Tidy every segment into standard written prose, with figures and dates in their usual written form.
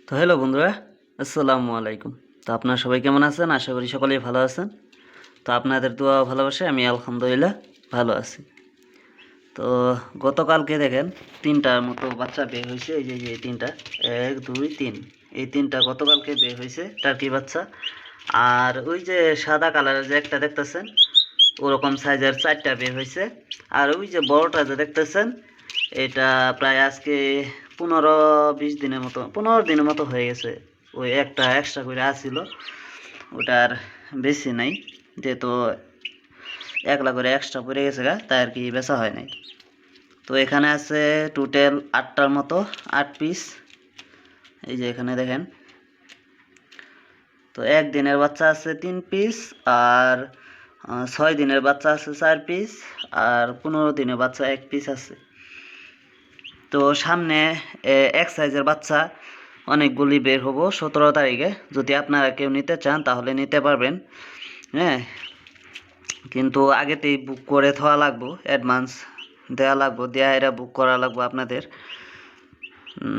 তো হ্যালো বন্ধুরা, আসসালামু আলাইকুম। তো আপনারা সবাই কেমন আছেন? আশা করি সকলেই ভালো আছেন। তো আপনাদের দোয়া ও ভালোবাসায় আমি আলহামদুলিল্লাহ ভালো আছি। তো গতকালকে দেখেন ৩টার মতো বাচ্চা বের হয়েছে। এই যে এই ৩টা, ১, ২, ৩, এই ৩টা গতকালকে বের হয়েছে টার্কি বাচ্চা। আর ওই যে সাদা কালারের যে একটা দেখতেছেন, ওরকম সাইজের 4টা বের হয়েছে। আর ওই যে বড়টা যে দেখতেছেন, এটা প্রায় আজকে ১৫-২০ দিনের মতো, ১৫ দিনের মতো হয়ে গেছে। ওই একটা এক্সট্রা করে আসছিল, ওটার বেশি নাই, যেহেতু 1 লাখ করে এক্সট্রা পড়ে গেছে গা, তাই আর কি বেচা হয় নাই। তো এখানে আছে টোটাল 8টার মতো, 8 পিস। এই যে এখানে দেখেন। তো 1 দিনের বাচ্চা আছে 3 পিস, আর 6 দিনের বাচ্চা আছে 4 পিস, আর 15 দিনের বাচ্চা 1 পিস আছে। তো সামনে এক সাইজের বাচ্চা অনেকগুলি বের হবো 17 তারিখে। যদি আপনারা কেউ নিতে চান তাহলে নিতে পারবেন। হ্যাঁ, কিন্তু আগেতেই বুক করে থওয়া লাগবো, অ্যাডভান্স দেওয়া লাগবো, দেওয়া এরা বুক করা লাগবো আপনাদের।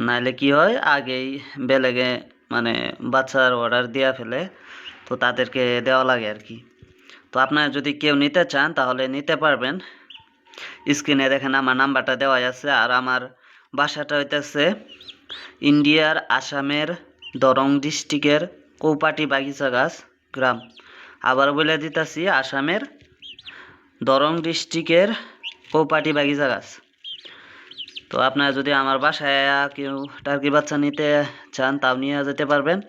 নাইলে কি হয়, আগেই বেলেগে মানে বাচ্চার অর্ডার দেওয়া ফেলে, তো তাদেরকে দেওয়া লাগে আর কি। তো আপনারা যদি কেউ নিতে চান তাহলে নিতে পারবেন। স্ক্রিনে দেখেন আমার নাম্বারটা দেওয়া আছে। আর আমার বাসাটা হইতেছে ইন্ডিয়ার আসামের দরং ডিস্ট্রিক্টের কৌপাটি বাগিচাগাছ গ্রাম। আবার বলে দিতেছি, আসামের দরং ডিস্ট্রিক্টের কৌপাটি বাগিচাগাছ। তো আপনারা যদি আমার বাসায় কেউ টার্কি বাচ্চা নিতে চান তাও নিয়ে যেতে পারবেন।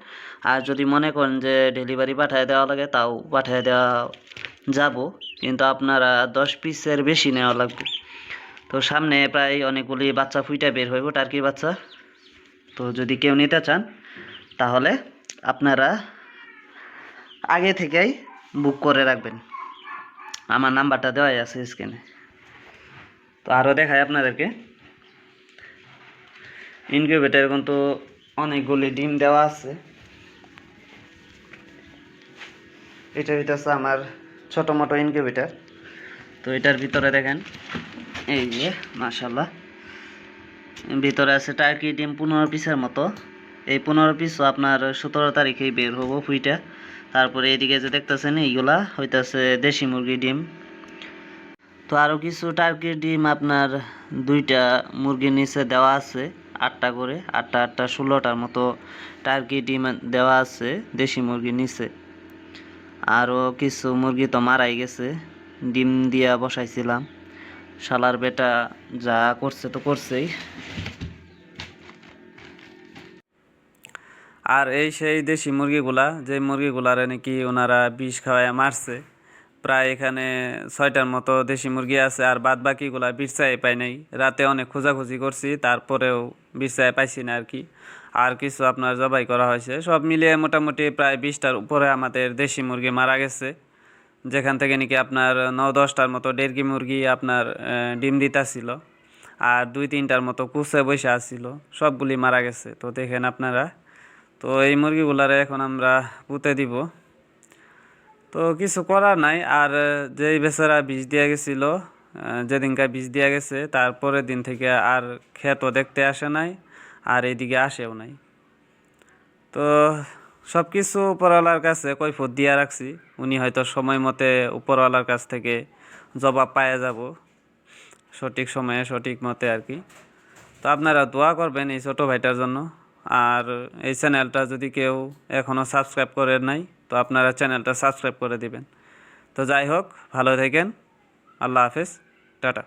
আর যদি মনে করেন যে ডেলিভারি পাঠিয়ে দেওয়া লাগে তাও পাঠিয়ে দেওয়া যাব, কিন্তু আপনারা 10 পিসের বেশি নেওয়া লাগবে। তো সামনে প্রায় অনেকগুলি বাচ্চা ফুইটা বের হইব, টার্কি বাচ্চা। তো যদি কেউ নিতে চান তাহলে আপনারা আগে থেকেই বুক করে রাখবেন। আমার নাম্বারটা দেওয়াই আছে স্ক্রিনে। তো আরও দেখাই আপনাদেরকে। ইনকিউবেটার কিন্তু অনেকগুলি ডিম দেওয়া আছে। এটা হইতেছে আমার ছোটো মোটো ইনকিউবেটার। তো এটার ভিতরে দেখেন, এই যে মাশাআল্লাহ, ভিতরে আছে টার্কি ডিম 15 পিসের মতো। এই 15 পিসও আপনার 17 তারিখেই বের হবো ফুইটা। তারপরে এইদিকে যে দেখতেছেন, এইগুলা হইতেছে দেশি মুরগি ডিম। তো আরও কিছু টার্কির ডিম আপনার 2টা মুরগির নিচে দেওয়া আছে, 8টা করে, 8টা 8টা 16টার মতো টার্কি ডিম দেওয়া আছে দেশি মুরগির নিচে। আরও কিছু মুরগি তো মারাই গেছে, ডিম দিয়া বসাইছিলাম। শালার বেটা যা করছে তো করছেই। আর এই সেই দেশি মুরগিগুলা, যে মুরগিগুলারে নাকি ওনারা বিষ খাওয়ায় মারছে। প্রায় এখানে 6টার মতো দেশি মুরগি আছে, আর বাদ বাকিগুলা বিরসায় পাই নাই। রাতে অনেক খোঁজাখুঁজি করছি, তারপরেও বিরসায় পাইছি না আর কি। আর কিছু আপনার জবাই করা হয়েছে। সব মিলিয়ে মোটামুটি প্রায় 20টার উপরে আমাদের দেশি মুরগি মারা গেছে, যেখান থেকে নাকি আপনার 9-10টার মতো ডেরকি মুরগি আপনার ডিম দিতাছিল, আর 2-3টার মতো কুচে বসে আসছিল, সবগুলি মারা গেছে। তো দেখেন আপনারা। তো এই মুরগিগুলারে এখন আমরা পুঁতে দিব। তো কিছু করার নাই। আর যেই বেচারা বিষ দিয়া গেছিল, যেদিনকার বিষ দিয়া গেছে তারপরের দিন থেকে আর ক্ষেতও দেখতে আসে নাই, আর এইদিকে আসেও নাই। তো সব কিছু উপরওয়ালার কাছে কৈফিয়ত দিয়া রাখছি। উনি হয়তো সময় মতে উপরওয়ালার কাছ থেকে জবাব পাওয়া যাব, সঠিক সময়ে সঠিক মতে আর কি। তো আপনারা দোয়া করবেন এই ছোটো ভাইটার জন্য। আর এই চ্যানেলটা যদি কেউ এখনও সাবস্ক্রাইব করে নাই, তো আপনারা চ্যানেলটা সাবস্ক্রাইব করে দিবেন। তো যাই হোক, ভালো থাকেন। আল্লাহ হাফেজ, টাটা।